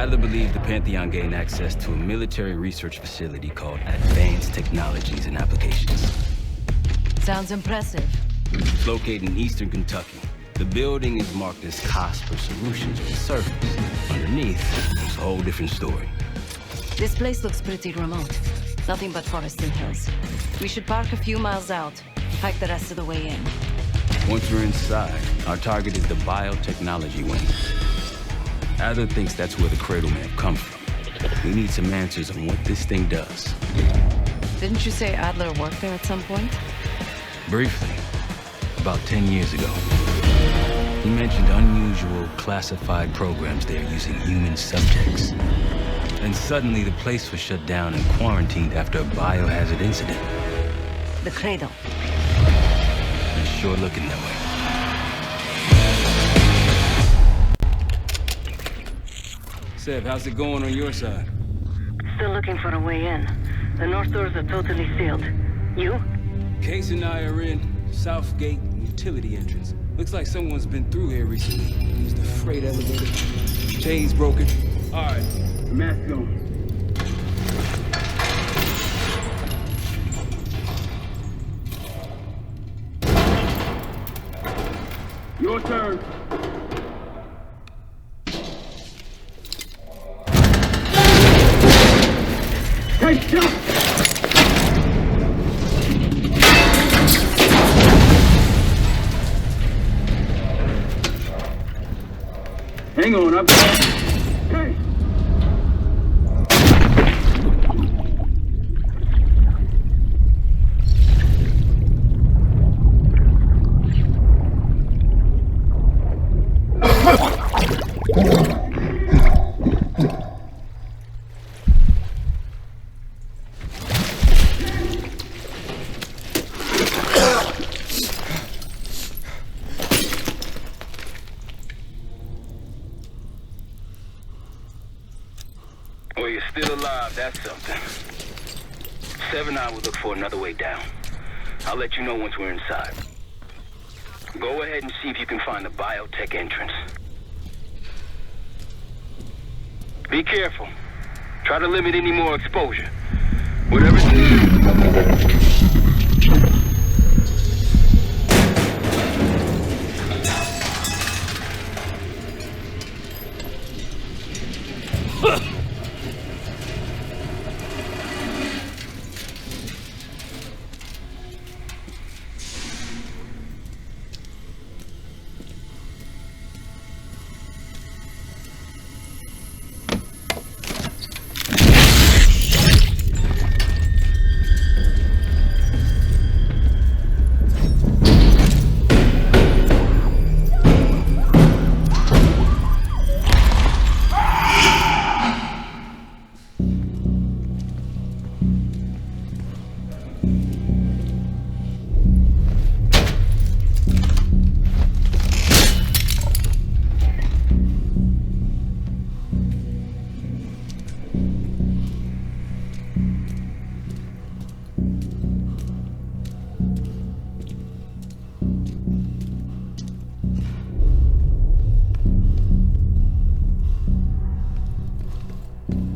Adler believed the Pantheon gained access to a military research facility called Advanced Technologies and Applications. Sounds impressive. It's located in eastern Kentucky. The building is marked as COS for Solutions on the surface. Underneath, it's a whole different story. This place looks pretty remote. Nothing but forest and hills. We should park a few miles out, hike the rest of the way in. Once we're inside, our target is the biotechnology wing. Adler thinks that's where the cradle may have come from. We need some answers on what this thing does. Didn't you say Adler worked there at some point? Briefly, about 10 years ago. He mentioned unusual classified programs there using human subjects. And suddenly the place was shut down and quarantined after a biohazard incident. The cradle. It's sure looking that way. Seb, how's it going on your side? Still looking for a way in. The north doors are totally sealed. You? Кейс and I are in Southgate utility entrance. Looks like someone's been through here recently. Used the freight elevator. Chain's broken. All right, mask on. Your turn. Take shot! Hang on, I'm... Hey! Well, you're still alive, that's something. Seven and I will look for another way down. I'll let you know once we're inside. Go ahead and see if you can find the biotech entrance. Be careful. Try to limit any more exposure. Whatever it is.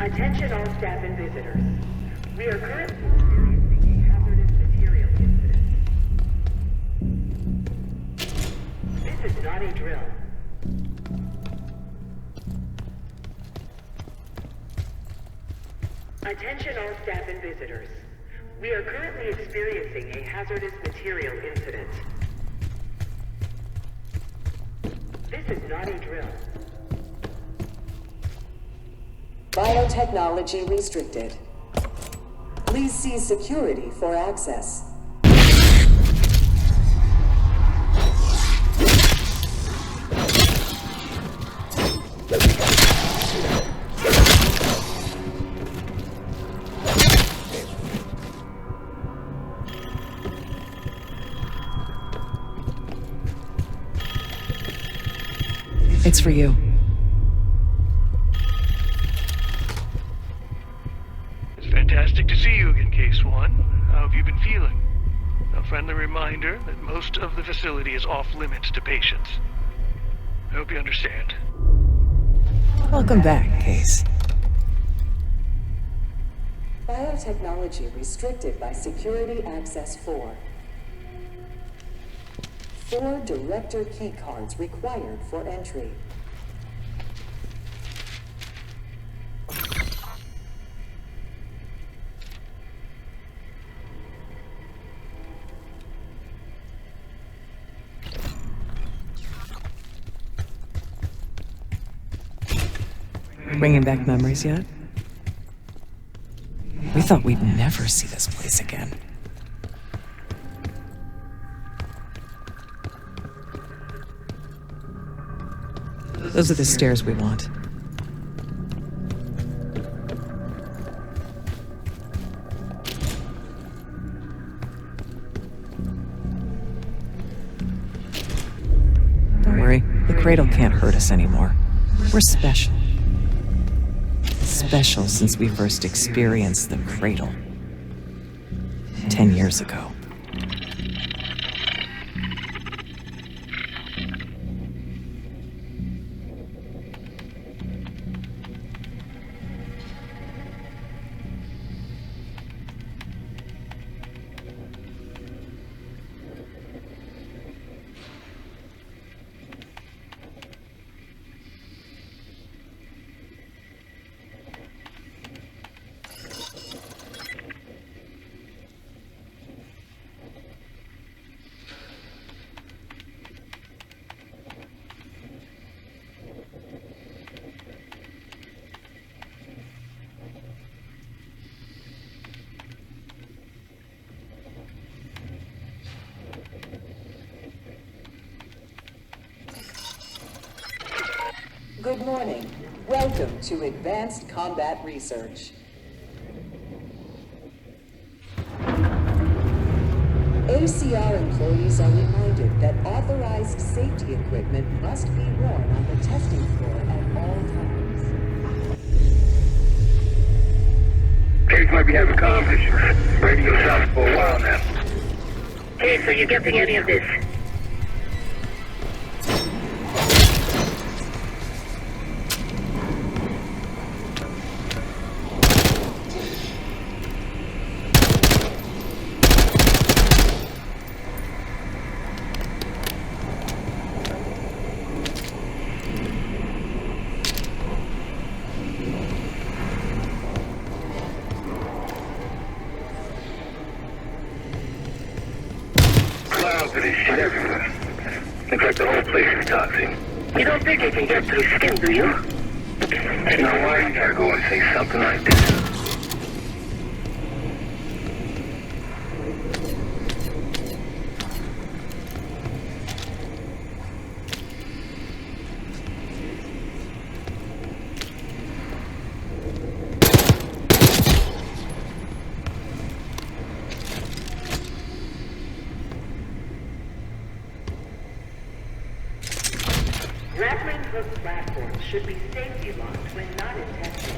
Attention all staff and visitors. We are currently experiencing a hazardous material incident. This is not a drill. Attention all staff and visitors. We are currently experiencing a hazardous material incident. This is not a drill. Biotechnology restricted. Please see security for access. It's for you. It's fantastic to see you again, Case 1. How have you been feeling? A friendly reminder that most of the facility is off limits to patients. I hope you understand. Welcome back, Кейс. Biotechnology restricted by Security Access 4. 4 director keycards required for entry. Bringing back memories yet? We thought we'd never see this place again. Those are the stairs we want. Don't worry, the cradle can't hurt us anymore. We're special. Special since we first experienced the cradle 10 years ago. Good morning. Welcome to Advanced Combat Research. ACR employees are reminded that authorized safety equipment must be worn on the testing floor at all times. Case might be having comm issues. Radio silent for a while now. Case, are you getting any of this? You don't think it can get through skin, do you? You know why you gotta go and say something like this? Grappling hook platforms should be safety locked when not in testing.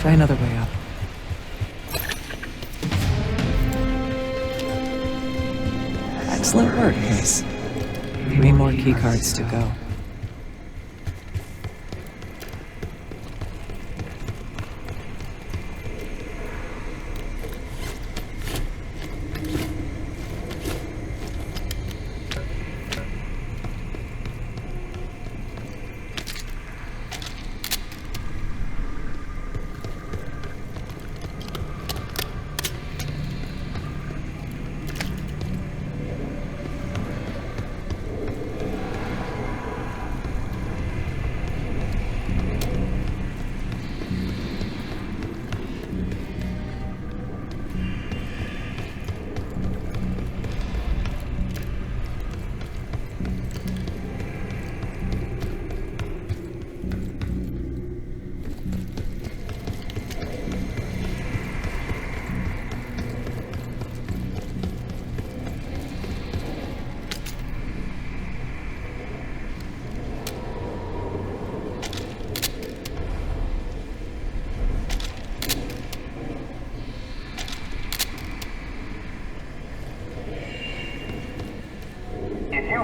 Try another way up. Excellent work, Кейс. 3 more keycards to go.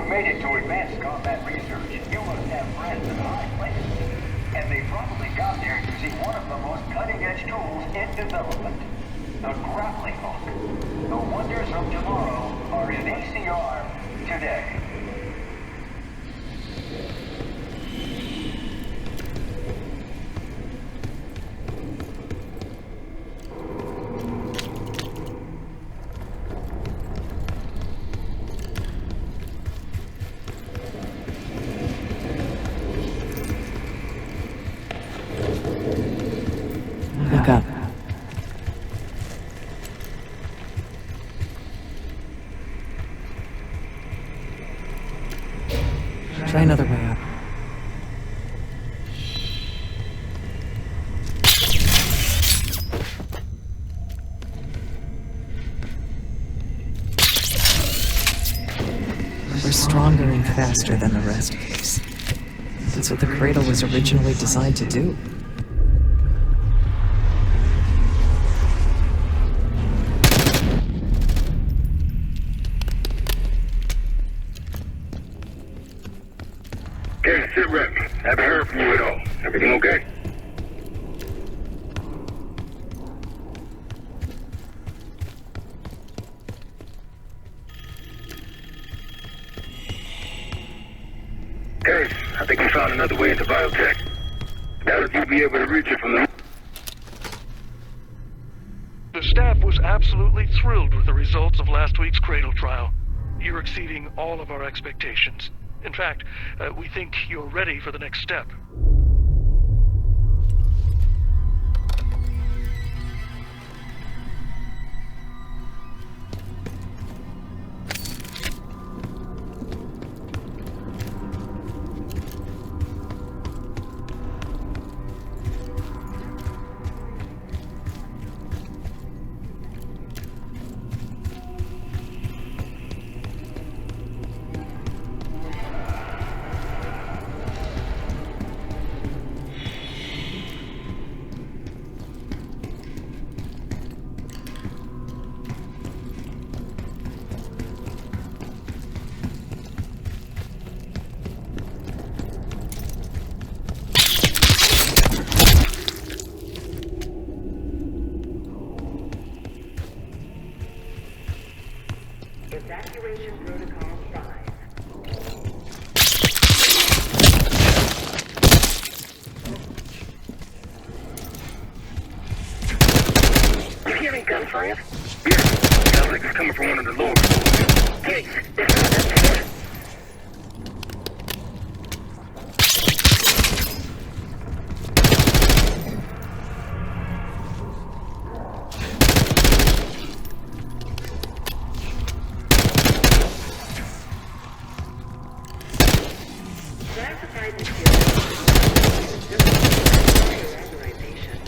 Made it to advanced combat research, you must have friends in high places. And they probably got there using one of the most cutting-edge tools in development, the grappling hook. The wonders of tomorrow are in ACR today. Look up. Try another way up. We're stronger and faster than the rest, Кейс. That's what the cradle was originally designed to do. Okay, sit rep. Haven't heard from you at all. Everything okay? Case, I think we found another way into biotech. Now that you'll be able to reach it from the... The staff was absolutely thrilled with the results of last week's Cradle trial. You're exceeding all of our expectations. In fact, we think you're ready for the next step. Evacuation Protocol 5. You hearing gunfire? Yeah. Sounds like it's coming from one of the lower floors. Case, this is that. Classified material. Authorization.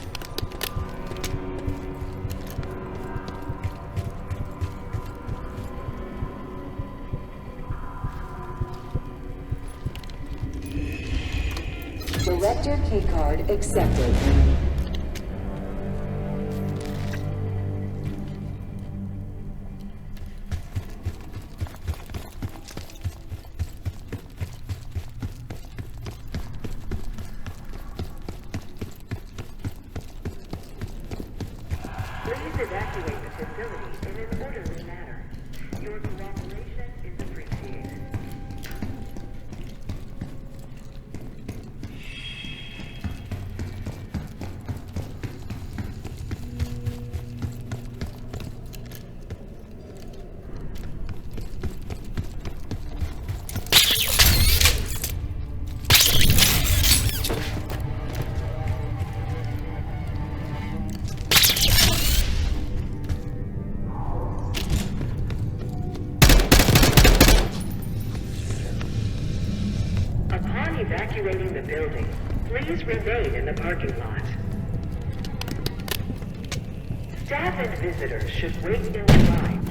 Director keycard accepted. Please evacuate the facility in an orderly manner. Your cooperation is appreciated. Evacuating the building. Please remain in the parking lot. Staff and visitors should wait in line.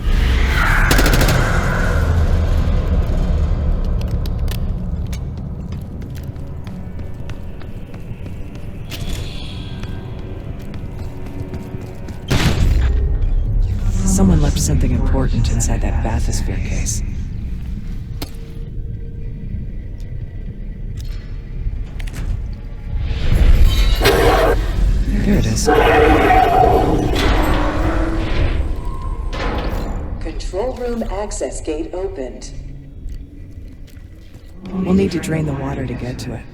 Someone left something important inside that bathysphere case. Here it is. Control room access gate opened. We'll need to drain the water to get to it.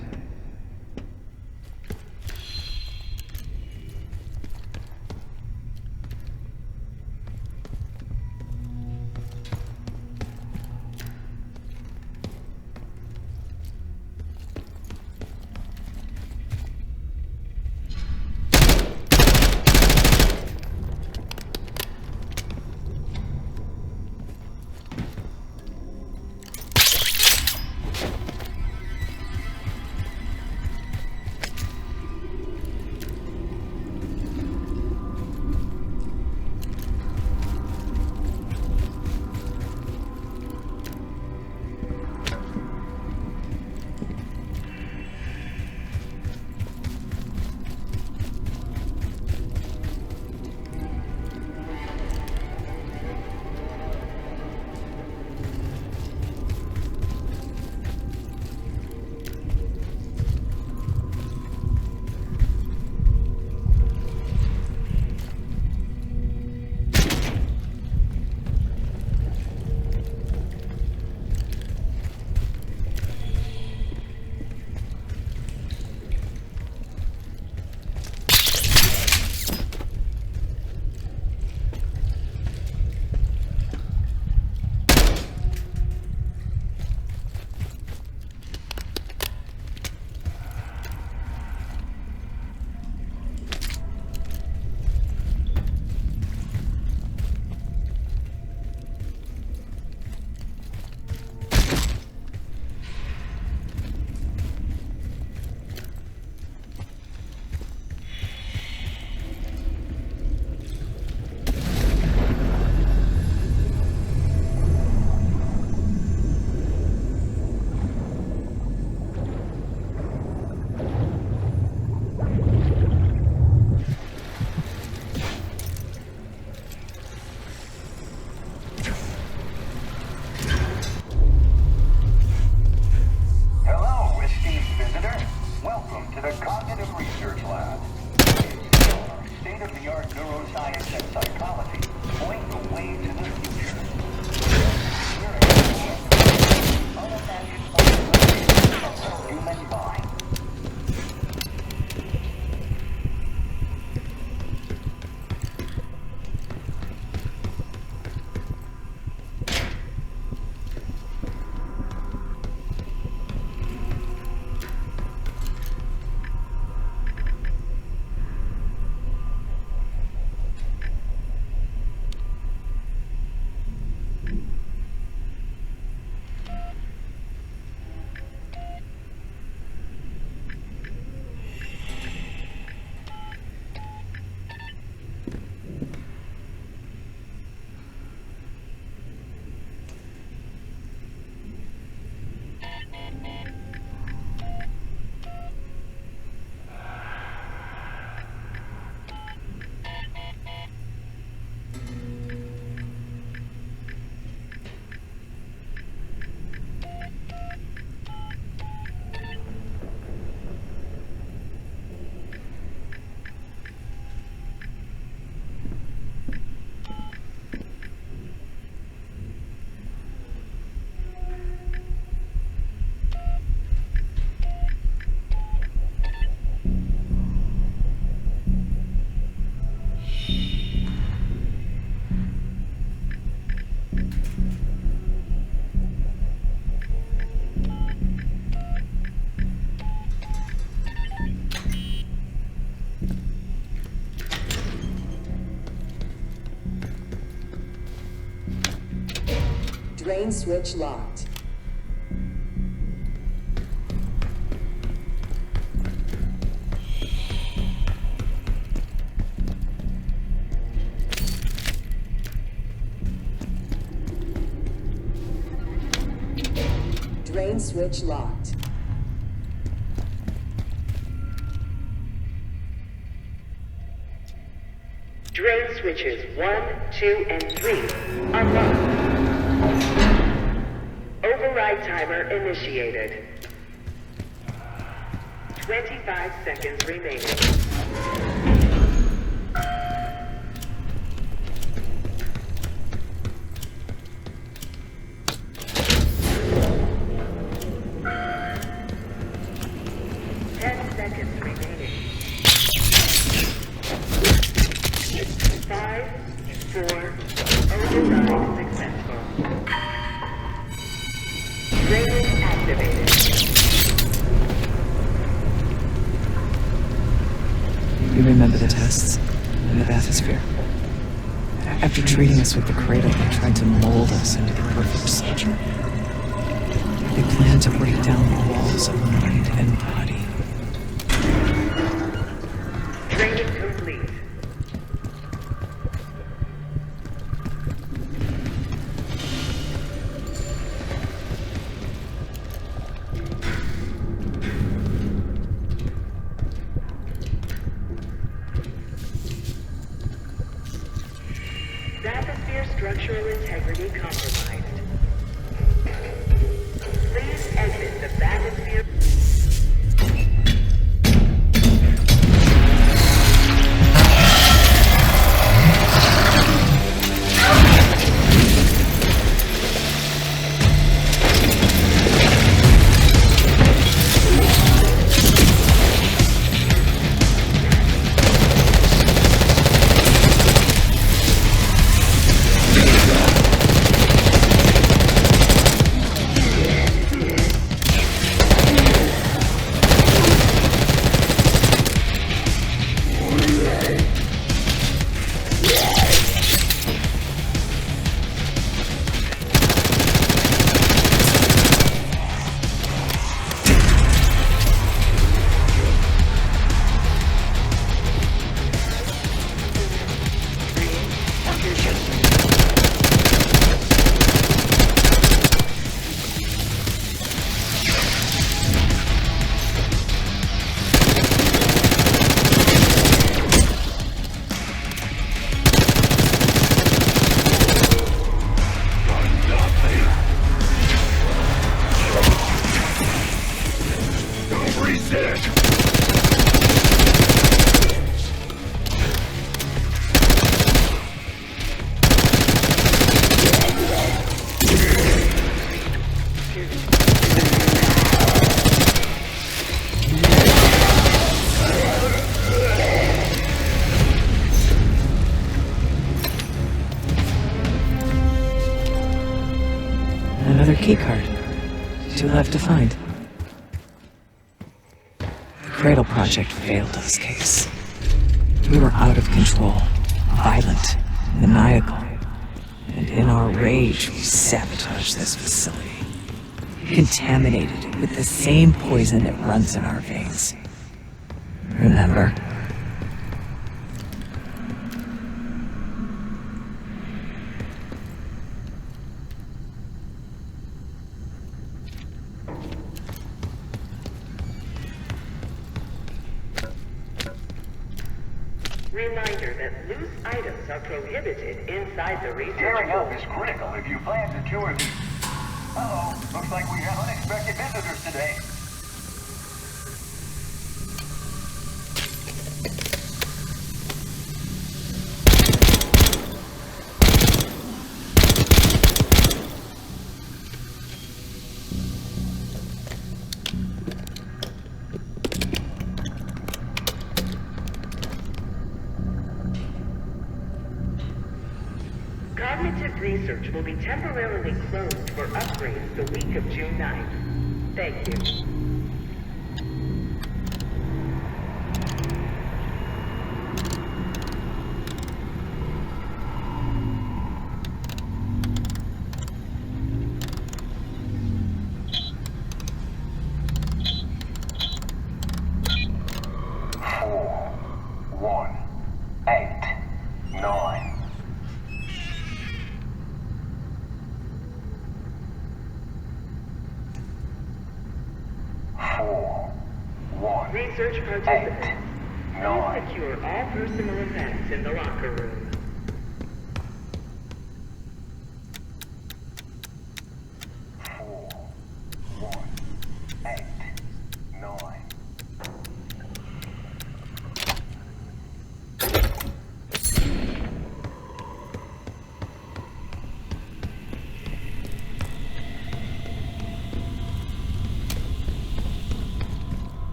Drain switch locked. Drain switch locked. Drain switches 1, 2, and 3 unlocked. Override timer initiated. 25 seconds remaining. You remember the tests in the bathysphere? After treating us with the cradle, they tried to mold us into the perfect soldier. They planned to break down the walls of mind and body. Training complete. Bathysphere structural integrity compromised. Please exit the bathysphere. Another keycard. 2 left to find. The Cradle Project failed us, Case. We were out of control, violent, maniacal, and in our rage we sabotaged this facility. Contaminated it with the same poison that runs in our veins. Remember? Reminder that loose items are prohibited inside the research. Gearing up is critical if you plan to tour the... Uh-oh, looks like we have unexpected visitors today. Cognitive research will be temporarily closed for upgrades the week of June 9th. Thank you. 1, Research 8, participants. 9. Secure all personal effects in the locker room. 4, 1, 8, 9.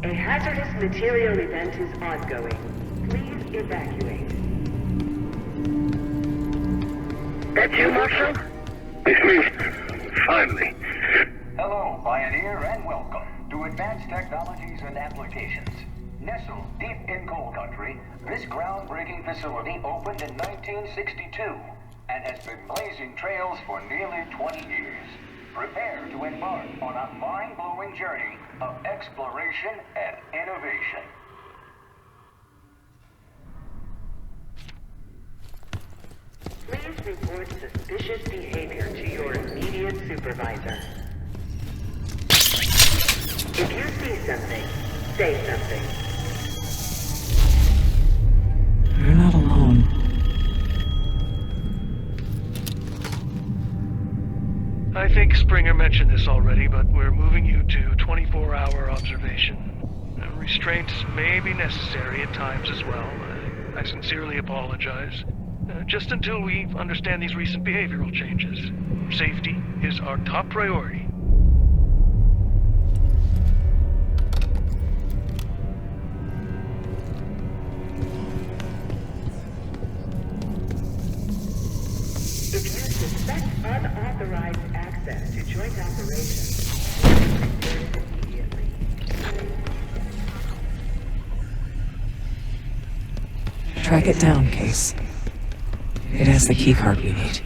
A hazardous material event is ongoing. Please evacuate. That you, Marshal? It's me. Finally. Hello, Pioneer, and welcome to Advanced Technologies and Applications. Nestled deep in coal country, this groundbreaking facility opened in 1962 and has been blazing trails for nearly 20 years. Prepare to embark on a mind-blowing journey of exploration and innovation. Please report suspicious behavior to your immediate supervisor. If you see something, say something. You're not alone. I think Springer mentioned this already, but we're moving you to 24-hour observation. Restraints may be necessary at times as well. I sincerely apologize. Just until we understand these recent behavioral changes. Safety is our top priority. If you suspect unauthorized access to joint operations, report immediately. Track it down, Case. It has the keycard we need.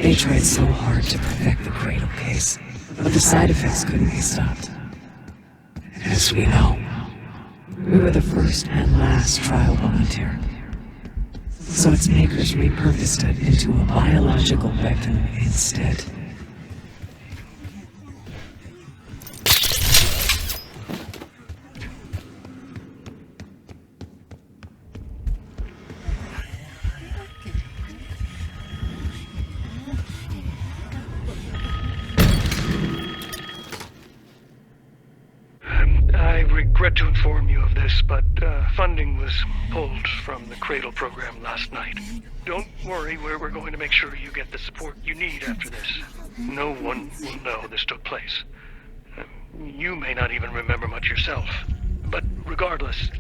They tried so hard to perfect the cradle case, but the side effects couldn't be stopped. As we know, we were the first and last trial volunteer. So its makers repurposed it into a biological weapon instead. I regret to inform you of this, but funding was pulled from the Cradle program last night. Don't worry, we're going to make sure you get the support you need after this. No one will know this took place. You may not even remember much yourself. But regardless,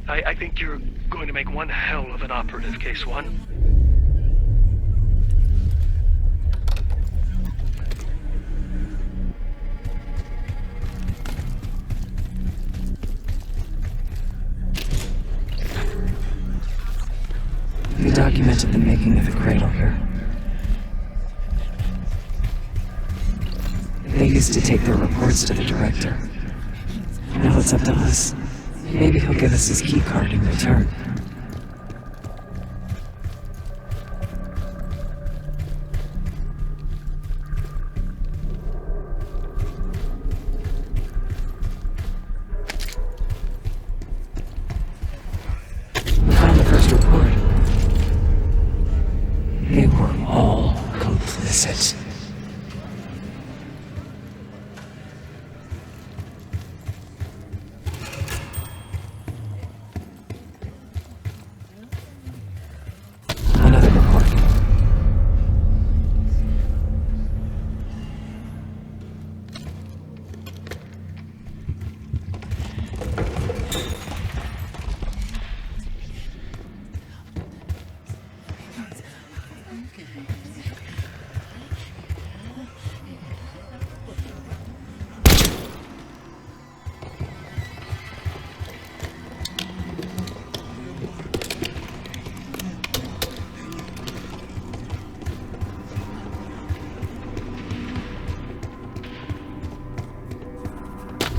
I think you're going to make one hell of an operative, Case 1. We documented the making of the cradle here. They used to take their reports to the director. Now it's up to us. Maybe he'll give us his key card in return. We found the first report. They were all complicit. Another report.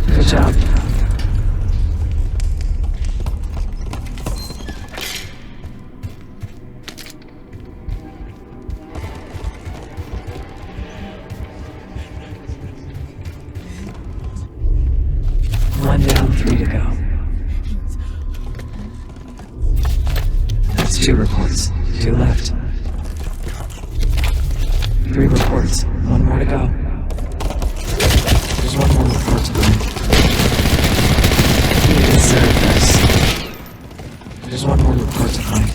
Good job. One down, 3 to go. That's 2 reports. 2 left. 3 reports. 1 more to go. There's 1 more report to find. You deserve this. There's 1 more report to find.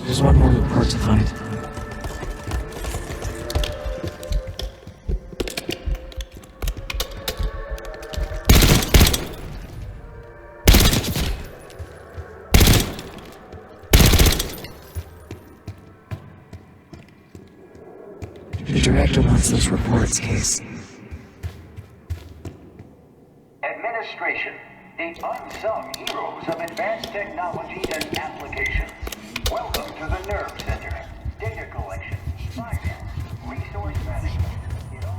There's 1 more report to find. The director wants those reports, Case. Administration, the unsung heroes of advanced technology and applications. Welcome to the Nerve Center. Data collection, finance, resource management. It all...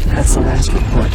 That's the last report.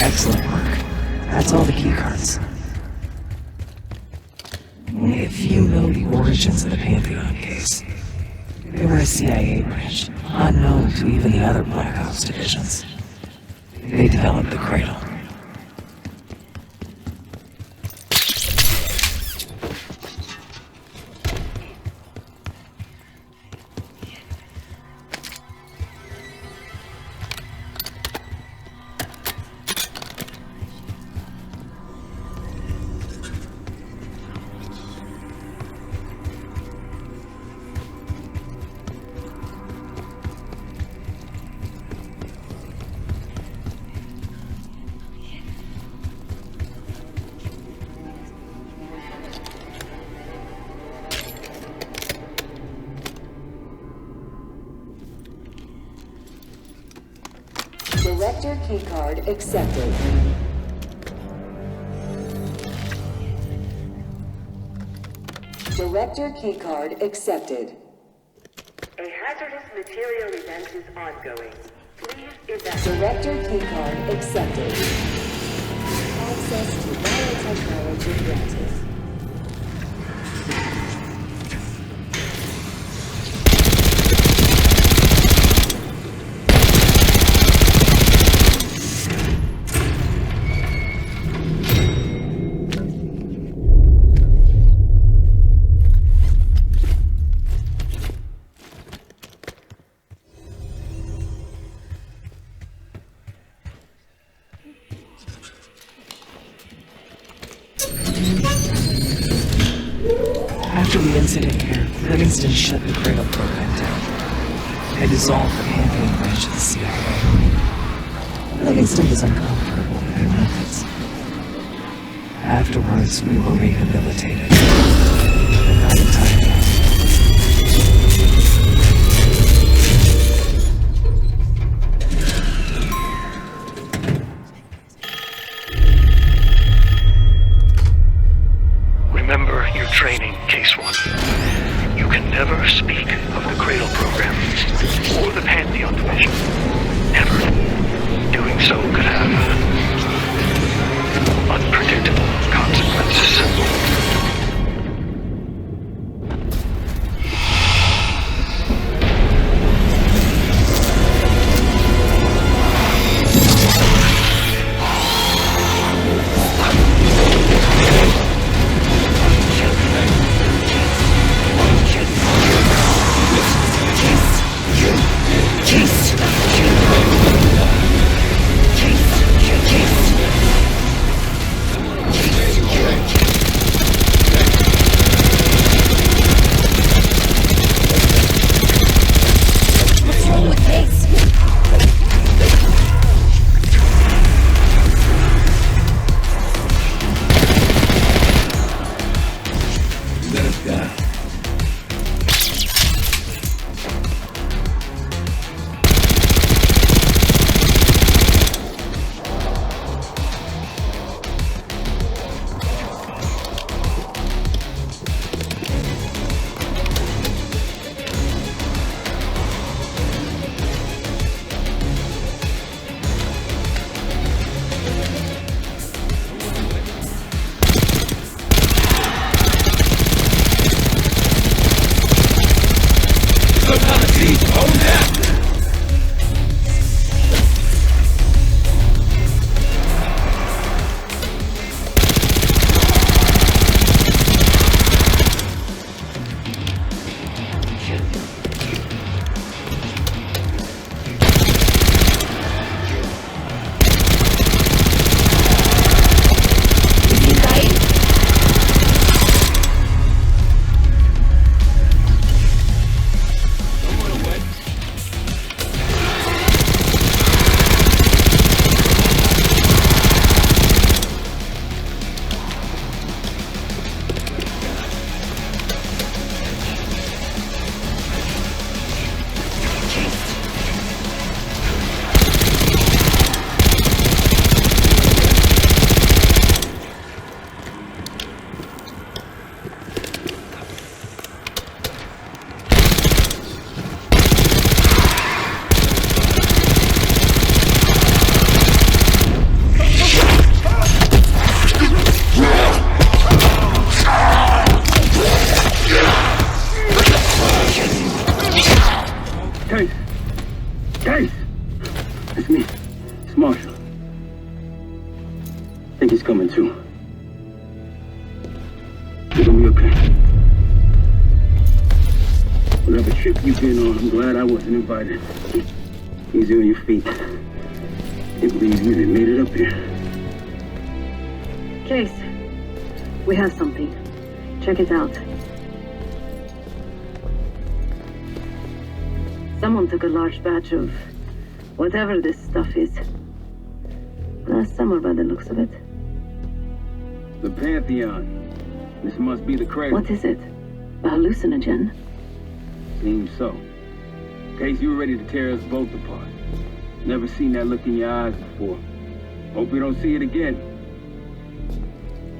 Excellent work. That's all the keycards. Only a few know the origins of the Pantheon case. They were a CIA branch, unknown to even the other Black Ops divisions. They developed the Cradle. Director keycard accepted. Director keycard accepted. A hazardous material event is ongoing. Please evacuate. Director keycard accepted. Access to biotechnology granted. After the incident here, Livingston shut the Cradle program down. They dissolved the Pantheon branch of the CIA. Livingston was uncomfortable with their methods. Afterwards, we were rehabilitated. But not entirely. Remember your training, Case 1. You can never speak of the Cradle program or the Pantheon division. Never. Doing so could have unpredictable consequences. Marshall. I think he's coming too. You're gonna be okay. Whatever trip you've been on, I'm glad I wasn't invited. Easy on your feet. Can't believe you even made it up here. Case, we have something. Check it out. Someone took a large batch of whatever this stuff is. Last summer by the looks of it. The Pantheon. This must be the cradle. What is it? A hallucinogen? Seems so. In case you were ready to tear us both apart. Never seen that look in your eyes before. Hope we don't see it again.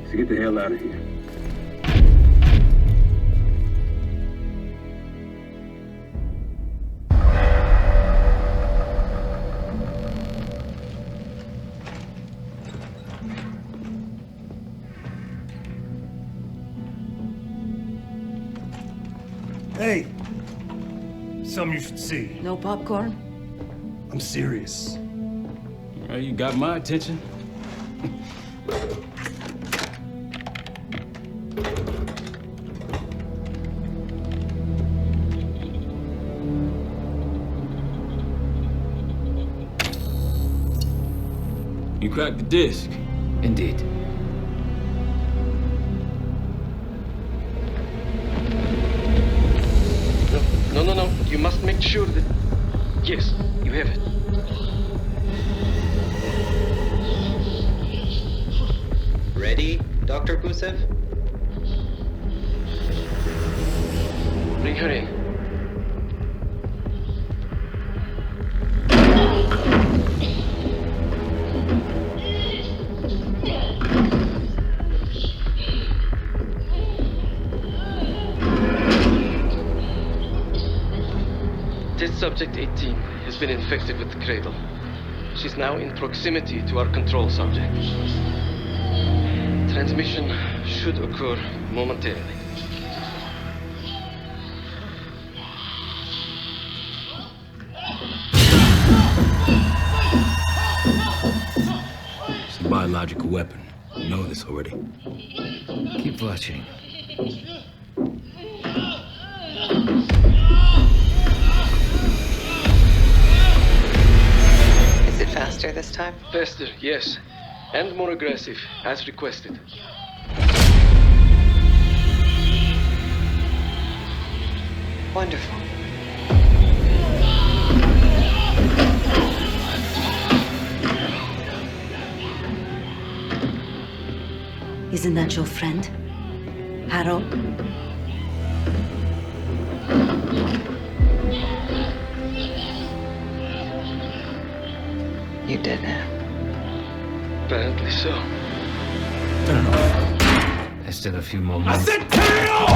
Let's get the hell out of here. Hey, something you should see. No popcorn? I'm serious. Well, you got my attention. You cracked the disc. Indeed. No. You must make sure that... Yes, you have it. Ready, Dr. Gusev? Bring her in. Subject 18 has been infected with the cradle. She's now in proximity to our control subject. Transmission should occur momentarily. It's a biological weapon. You know this already. Keep watching. Faster this time? Faster, yes. And more aggressive, as requested. Wonderful. Isn't that your friend? Harrow? You did it. Apparently so. There's still a few more months. I said tail!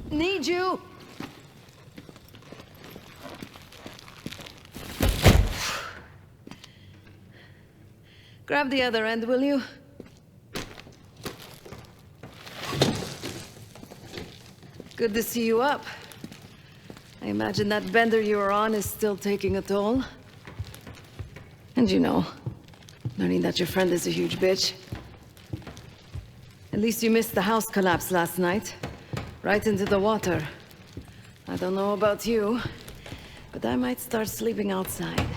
Need you! Grab the other end, will you? Good to see you up. I imagine that bender you were on is still taking a toll. And you know, learning that your friend is a huge bitch. At least you missed the house collapse last night. Right into the water. I don't know about you, but I might start sleeping outside.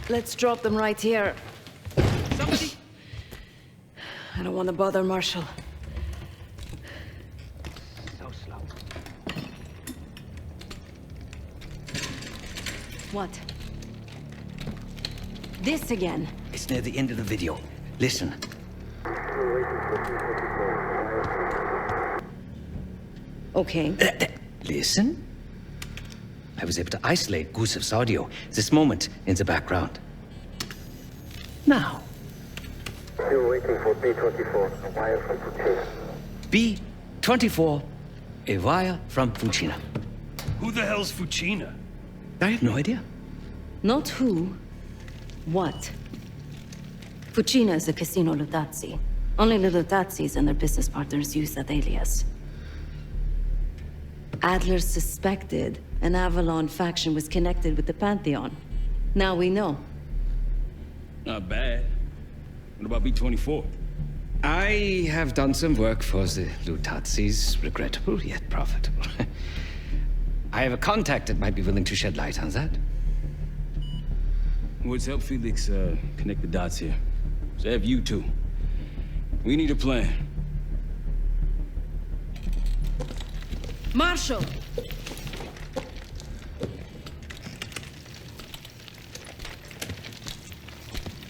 Let's drop them right here. Somebody! I don't want to bother Marshall. So slow. What? This again? It's near the end of the video. Listen. Okay. Listen. I was able to isolate Gusev's audio. This moment in the background. Now. Still waiting for B-24, a wire from Fuchina. B-24, a wire from Fuchina. Who the hell's Fuchina? I have no idea. Not who. What? Fucina is a casino Lutazzi. Only the Lutazzis and their business partners use that alias. Adler suspected an Avalon faction was connected with the Pantheon. Now we know. Not bad. What about B-24? I have done some work for the Lutazzis, regrettable yet profitable. I have a contact that might be willing to shed light on that. Woods, help Felix connect the dots here. So have you too. We need a plan. Marshall!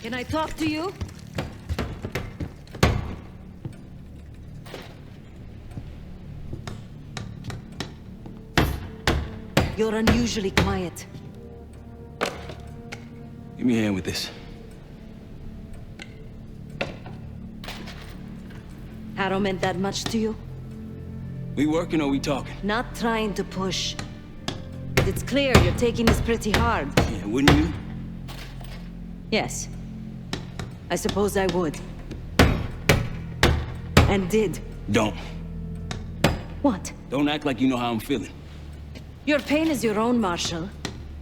Can I talk to you? You're unusually quiet. Give me a hand with this. Harrow meant that much to you? We working or we talking? Not trying to push. But it's clear you're taking this pretty hard. Yeah, wouldn't you? Yes. I suppose I would. And did. Don't. What? Don't act like you know how I'm feeling. Your pain is your own, Marshall.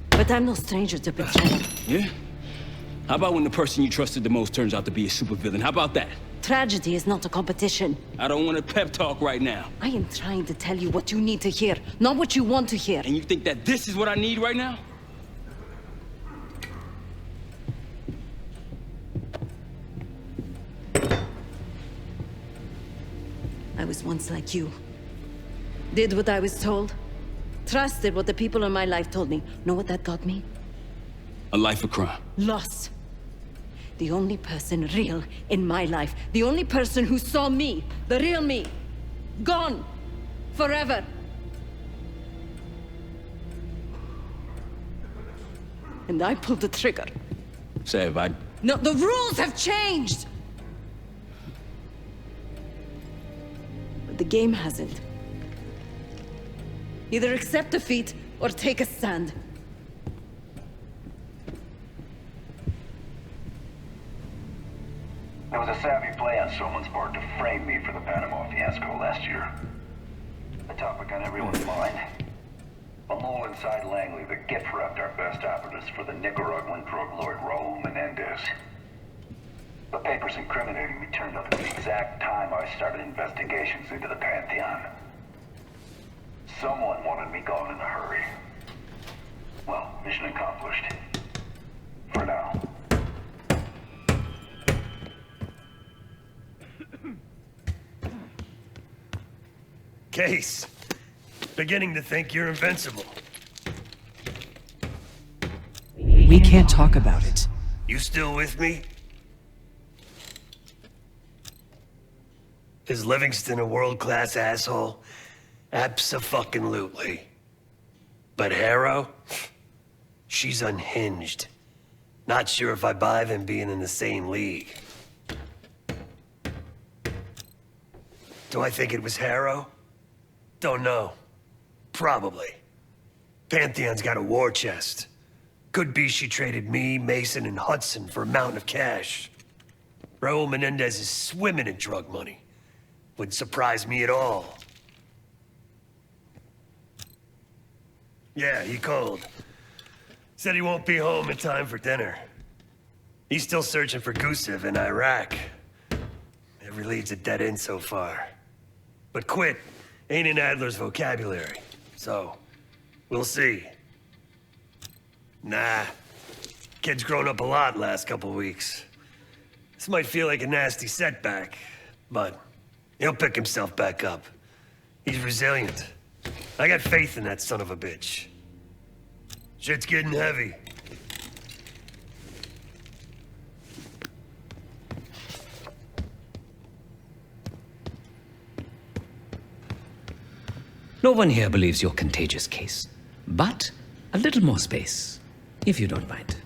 But I'm no stranger to betrayal. Yeah? How about when the person you trusted the most turns out to be a supervillain? How about that? Tragedy is not a competition. I don't want a pep talk right now. I am trying to tell you what you need to hear, not what you want to hear. And you think that this is what I need right now? I was once like you. Did what I was told. Trusted what the people in my life told me. Know what that got me? A life of crime. Loss. The only person real in my life. The only person who saw me. The real me. Gone. Forever. And I pulled the trigger. Sav, No, the rules have changed! But the game hasn't. Either accept defeat or take a stand. There was a savvy play on someone's part to frame me for the Panama fiasco last year. A topic on everyone's mind. A mole inside Langley that gift-wrapped our best operatives for the Nicaraguan drug lord Raul Menendesa. The papers incriminating me turned up at the exact time I started investigations into the Pantheon. Someone wanted me gone in a hurry. Well, mission accomplished. For now. Case. Beginning to think you're invincible. We can't talk about it. You still with me? Is Livingston a world-class asshole? Abso-fucking-lutely. But Härrow? She's unhinged. Not sure if I buy them being in the same league. Do I think it was Härrow? Don't know. Probably. Pantheon's got a war chest. Could be she traded me, Mason, and Hudson for a mountain of cash. Raul Menendesa is swimming in drug money. Wouldn't surprise me at all. Yeah, he called. Said he won't be home in time for dinner. He's still searching for Gusev in Iraq. Every lead's a dead end so far. But quit ain't in Adler's vocabulary, so we'll see. Nah, kid's grown up a lot last couple weeks. This might feel like a nasty setback, but he'll pick himself back up. He's resilient. I got faith in that son of a bitch. Shit's getting heavy. No one here believes you're contagious, Case. But a little more space, if you don't mind.